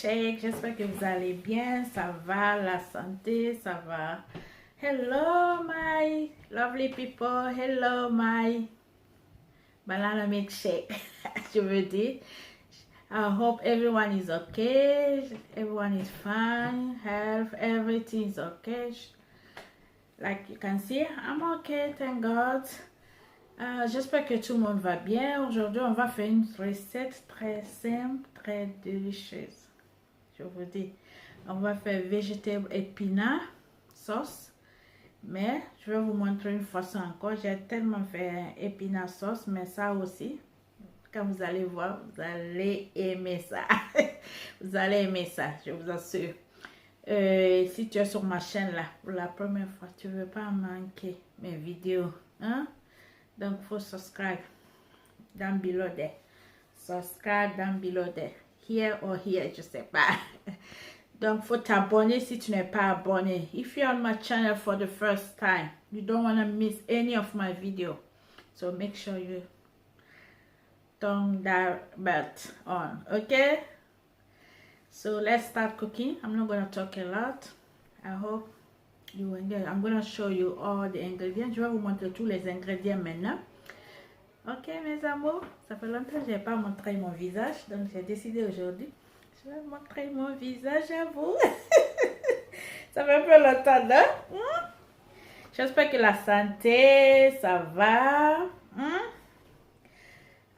milkshake. J'espère que vous allez bien. Ça va, la santé, ça va. Hello, my lovely people. Hello, my banana milkshake. Je veux dire. I hope everyone is okay. Everyone is fine. Health, everything is okay. Like you can see, I'm okay, thank God. J'espère que tout le monde va bien. Aujourd'hui, on va faire une recette très simple, très délicieuse. Je vous dis, on va faire vegetable épinard sauce. Mais je vais vous montrer une façon encore. J'ai tellement fait épinard sauce, mais ça aussi, quand vous allez voir, vous allez aimer ça. Vous allez aimer ça, je vous assure. Si tu es sur ma chaîne là, pour la première fois, tu ne veux pas manquer mes vidéos. Hein? Donc, il faut subscribe down below there. Subscribe down below there. Here or here, je sais pas. Donc, il faut t'abonner si tu n'es pas abonné. If you're on my channel for the first time, you don't want to miss any of my video. So, make sure you turn that bell on. Okay? So, let's start cooking. I'm not going to talk a lot. I hope you enjoy. I'm going to show you all the ingredients. Je vais vous montrer tous les ingrédients maintenant. Ok, mes amours, ça fait longtemps que je n'ai pas montré mon visage, donc j'ai décidé aujourd'hui, je vais montrer mon visage à vous. Ça fait un peu longtemps, non? J'espère que la santé, ça va.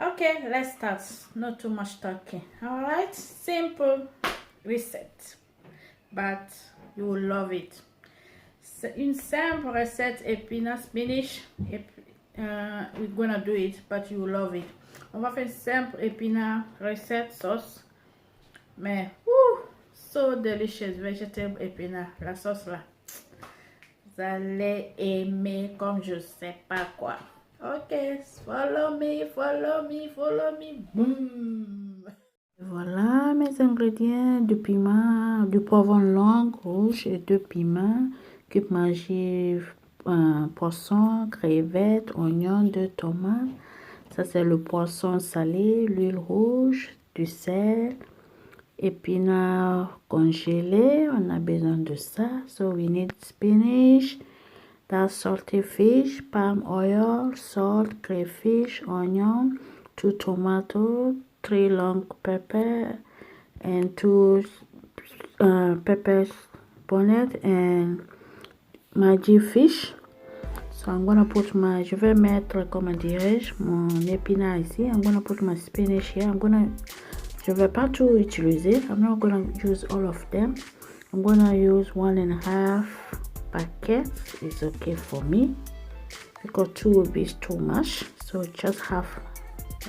Ok, let's start. Not too much talking. Alright, simple recipe, but you will love it. C'est une simple recette épinard spinach. We're gonna do it, but you will love it. On va faire une simple épinard recette sauce, mais so delicious vegetable épinard. La sauce là, vous allez aimer comme je sais pas quoi. Ok, follow me, follow me, follow me. Boom. Voilà mes ingrédients: du piment, du poivron long rouge et 2 piments, cube manger, poisson, crevettes, oignons, 2 tomates. Ça c'est le poisson salé, l'huile rouge, du sel, épinards congelés. On a besoin de ça. So we need spinach, that's salted fish, palm oil, salt, crayfish, onion, 2 tomatoes, 3 long pepper, and 2 peppers bonnet, and Maggi fish. So I'm gonna put je vais mettre, comment dirais-je, mon épinard ici. I'm gonna put my spinach here. Je vais pas tout utiliser. I'm not gonna use all of them. I'm gonna use 1.5 packets. It's okay for me because 2 will be too much. So just half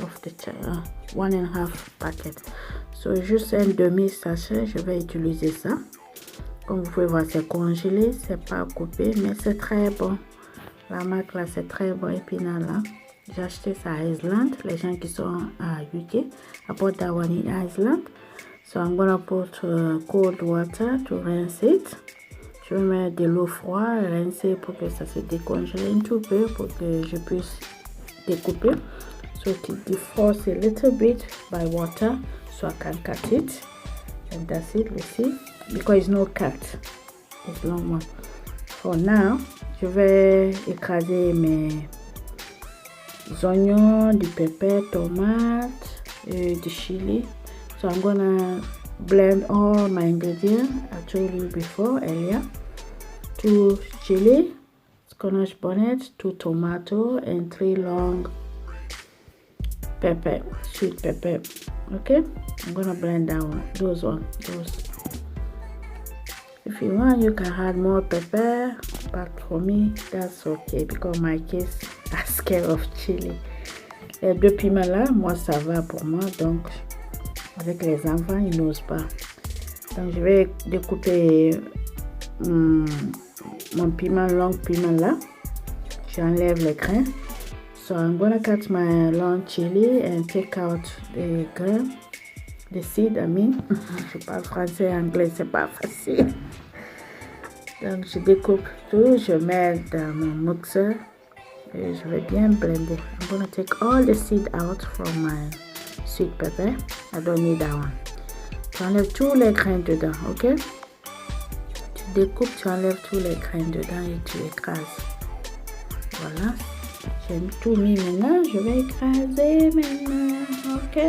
of the 1.5 packet. So juste un demi sachet, je vais utiliser ça. Comme vous pouvez voir, c'est congelé, c'est pas coupé, mais c'est très bon. La marque là, c'est très bon, épinard là. J'ai acheté ça à Iceland. Les gens qui sont à UK, I bought that one in Iceland. So I'm gonna put cold water to rinse it. Je vais mettre de l'eau froide, rincer pour que ça se décongèle un tout peu, pour que je puisse découper. So to defrost a little bit by water, so I can cut it. And that's it, you see. Because it's no cut, it's long one. For now, je vais écraser mes oignons, du pepper, tomates, du chili. So I'm gonna blend all my ingredients. I told you before earlier. 2 chili, Scotch bonnet, 2 tomato, and 3 long pepper, sweet pepper. Okay, I'm gonna blend down those. If you want, you can add more pepper, but for me, that's okay because my kids are scared of chili. Les 2 piments là, moi ça va pour moi, donc avec les enfants, ils n'osent pas. Donc je vais découper mon long piment là. J'enlève les grains. So I'm gonna cut my long chili and take out the grain. The seed, I mean. Je parle français, anglais, c'est pas facile. Donc je découpe tout, je mets dans mon mixeur et je vais bien blender. I'm gonna take all the seed out from my sweet pepper. I don't need that one. Tu enlèves tous les grains dedans, ok? Tu découpes, tu enlèves tous les grains dedans et tu écrases. Voilà. J'ai tout mis maintenant. Je vais écraser maintenant. Ok,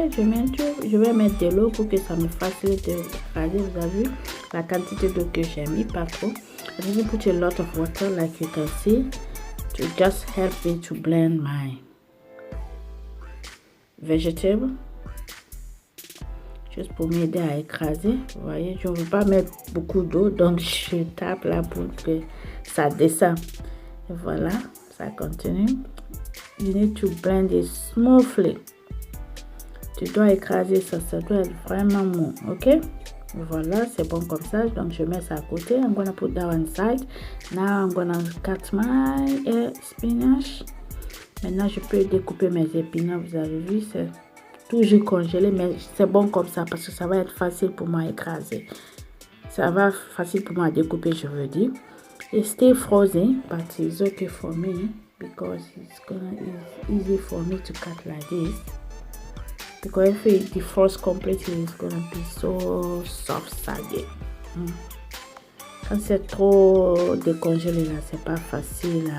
je vais mettre de l'eau pour que ça me facilite d'écraser. Vous avez vu la quantité d'eau que j'ai mis, pas trop. I didn't put a lot of water like you can see to just help me to blend my vegetable. Juste pour m'aider à écraser. Vous voyez, je ne veux pas mettre beaucoup d'eau, donc je tape là pour que ça descende. Et voilà, ça continue. You need to blend it smoothly. Tu dois écraser ça, ça doit être vraiment mou, ok? Voilà, c'est bon comme ça. Donc je mets ça à côté. I'm gonna put that one side. Now I'm gonna cut my spinach. Maintenant je peux découper mes épinards. Vous avez vu, c'est toujours congelé, mais c'est bon comme ça parce que ça va être facile pour moi à écraser. Ça va être facile pour moi à découper, je veux dire. It stay frozen, but it's okay for me because it's easy for me to cut like this. Because if it defrosts completely, it's gonna be so soft saggy. Quand c'est trop décongelé là, c'est pas facile.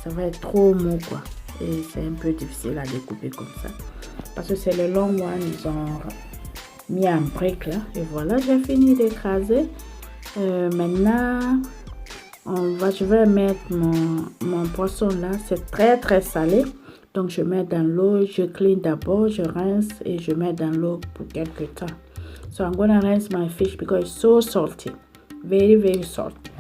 Ça va être trop mou quoi. Et c'est un peu difficile à découper comme ça. Parce que c'est le long one, ils ont mis en briques là. Et voilà, j'ai fini d'écraser. Maintenant, je vais mettre mon poisson là. C'est très très salé. Donc je mets dans l'eau, je clean d'abord, je rince et je mets dans l'eau pour quelques temps. So I'm gonna rinse my fish because it's so salty. Very very salty.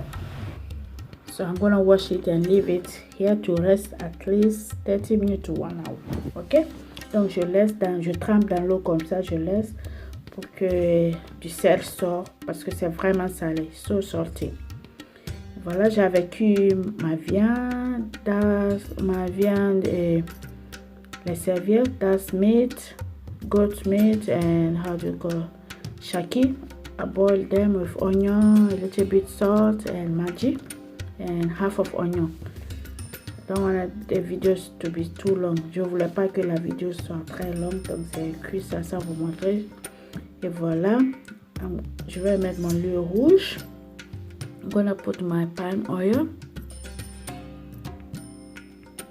So I'm gonna wash it and leave it here to rest at least 30 minutes to 1 hour. Ok? Donc je trempe dans l'eau comme ça, je laisse pour que du sel sorte parce que c'est vraiment salé, so salty. Voilà, j'avais cuit ma viande et les serviettes. That's meat, goat meat, and how do you call shaki. I boiled them with onion, a little bit salt and Maggi, and half of onion. I don't want the videos to be too long. Je voulais pas que la vidéo soit très longue, donc c'est cuit ça sans vous montrer. Et voilà, je vais mettre mon lait rouge. I'm gonna put my palm oil.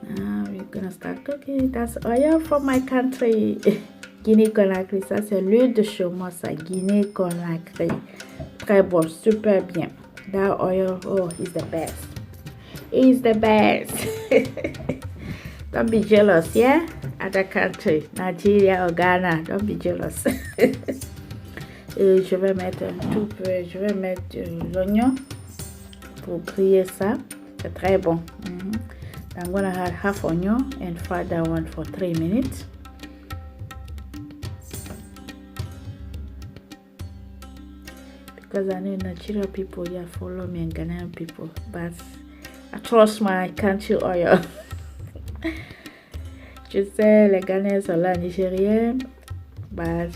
Now we're gonna start cooking. That's oil from my country. Guinée-Conakry. Ça, c'est l'huile de chameau, ça. Guinée-Conakry. Très bon, super bien. That oil, oh, is the best. It's the best. Don't be jealous, yeah? Other country, Nigeria or Ghana. Don't be jealous. Et je vais mettre un tout peu, je vais mettre de l'oignon pour griller ça. C'est très bon. I'm gonna add half onion and fry that one for 3 minutes. Because I know Nigerian people, yeah, follow me and Ghanaian people, but I trust my country oil. Je sais, les Ghanaiens sont là, Nigériens, but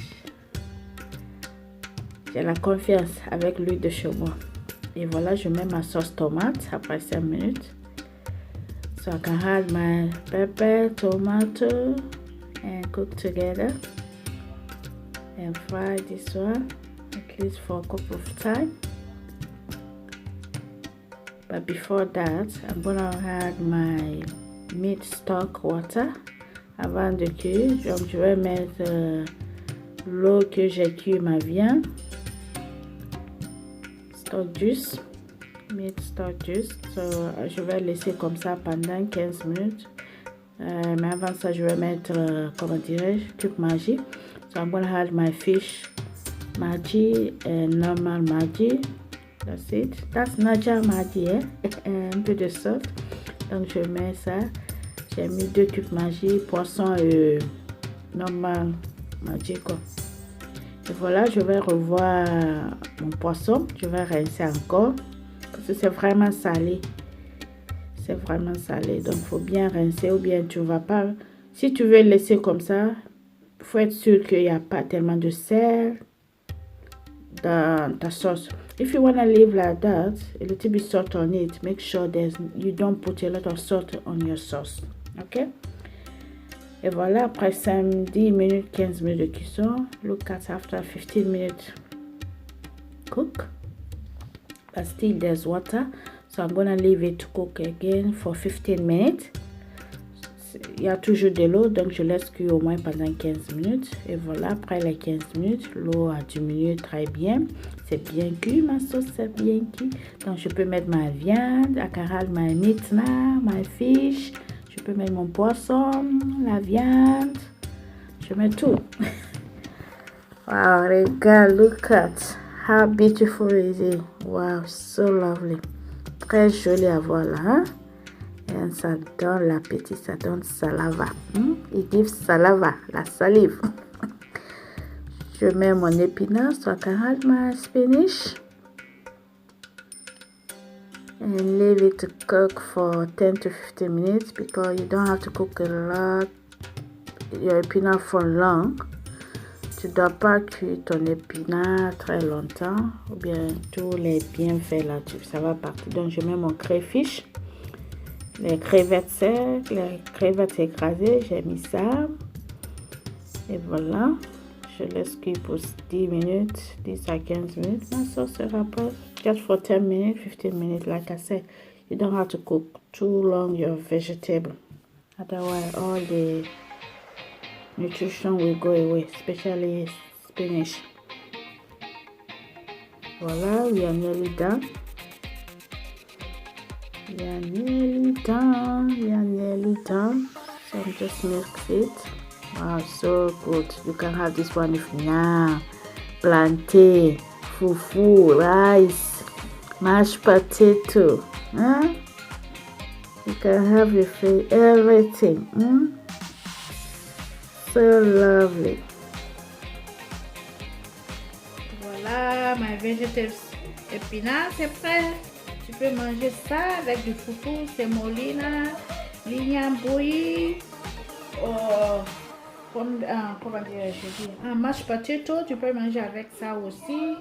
j'ai la confiance avec l'huile de chameau. Et voilà, je mets ma sauce tomate après 5 minutes. So I can add my pepper, tomato, and cook together. And fry this one at least for a couple of time. But before that, I'm gonna add my meat stock water. Avant de cuire, donc je vais mettre l'eau que j'ai cuit ma viande. Stock juice, meat stock juice. So, je vais laisser comme ça pendant 15 minutes. Mais avant ça, je vais mettre, comment dirais-je, cube Maggi. So I'm gonna add my fish Maggi and normal Maggi. That's it. That's Naja Maggi, un peu de salt. Donc je mets ça. J'ai mis 2 cubes Maggi, poisson normal Maggi quoi. Et voilà, je vais revoir mon poisson. Je vais rincer encore parce que c'est vraiment salé. C'est vraiment salé, donc faut bien rincer ou bien tu vas pas. Si tu veux laisser comme ça, faut être sûr qu'il n'y a pas tellement de sel dans ta sauce. If you want to leave like that, a little bit salt on it, make sure you don't put a lot of salt on your sauce. Ok? Et voilà, après 10 minutes, 15 minutes de cuisson, look at after 15 minutes cook, but still there's water, so I'm gonna leave it to cook again for 15 minutes. Il y a toujours de l'eau, donc je laisse cuire au moins pendant 15 minutes. Et voilà, après les 15 minutes, l'eau a diminué très bien. C'est bien cuit, ma sauce, c'est bien cuit. Donc je peux mettre ma viande, akaral, my meat now, my fish. Je peux mettre mon poisson, la viande. Je mets tout. Wow, regarde, look at how beautiful is it. Wow, so lovely. Très joli à voir là, hein? Et ça donne l'appétit, ça donne salava. It gives salava, la salive. Je mets mon épinard, so I can add my spinach. And leave it to cook for 10 to 15 minutes because you don't have to cook a lot your épinard for long. Tu dois pas cuire ton épinard très longtemps ou bien tous les bienfaits là, ça va partir. Donc je mets mon crayfish. Les crevettes secs, les crevettes écrasées, j'ai mis ça. Et voilà. Je laisse cuire pour 10 minutes, 10 à 15 minutes. Ma sauce sera prête. Just for 10 minutes, 15 minutes. Like I said, you don't have to cook too long your vegetable. Otherwise, all the nutrition will go away, especially spinach. Voilà, we are nearly done. We are nearly done. So I'm just mix it. Wow, so good. You can have this one with yam, plantain, fufu, rice, mashed potato. Huh? You can have with everything. So lovely. Voilà, my vegetables épinards, c'est prêt. Tu peux manger ça avec du foufou, semolina, l'igname bouilli, comment dirais-je, un mashed potato, tu peux manger avec ça aussi.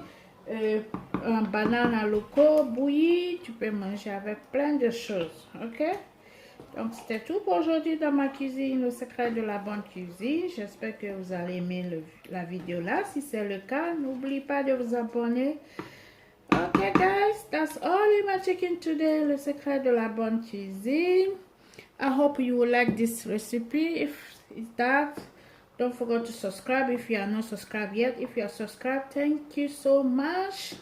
Un banane à loco bouilli, tu peux manger avec plein de choses, ok? Donc c'était tout pour aujourd'hui dans ma cuisine, le secret de la bonne cuisine. J'espère que vous allez aimer la vidéo là. Si c'est le cas, n'oubliez pas de vous abonner. Okay guys, that's all in my chicken today, le secret de la bonne cuisine. I hope you will like this recipe. If it's that, don't forget to subscribe if you are not subscribed yet. If you are subscribed, thank you so much.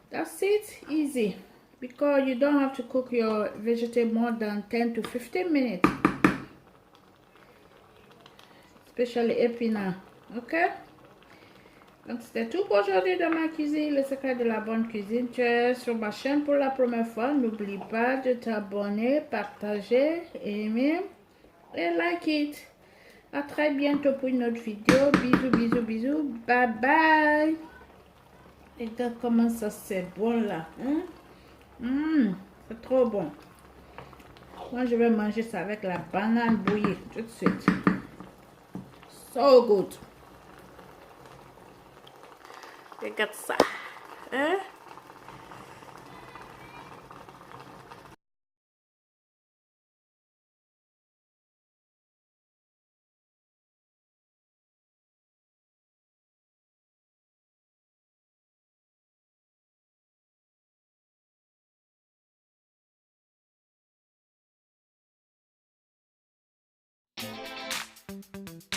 That's it, easy, because you don't have to cook your vegetable more than 10 to 15 minutes, especially épinards, ok? Donc c'était tout pour aujourd'hui dans ma cuisine, le secret de la bonne cuisine. Tu es sur ma chaîne pour la première fois, n'oublie pas de t'abonner, partager, aimer et like it. À très bientôt pour une autre vidéo. Bisous, bisous, bisous. Bye bye. Regarde comment ça c'est bon là, hein? C'est trop bon. Moi je vais manger ça avec la banane bouillie tout de suite. So good. Regarde ça, hein?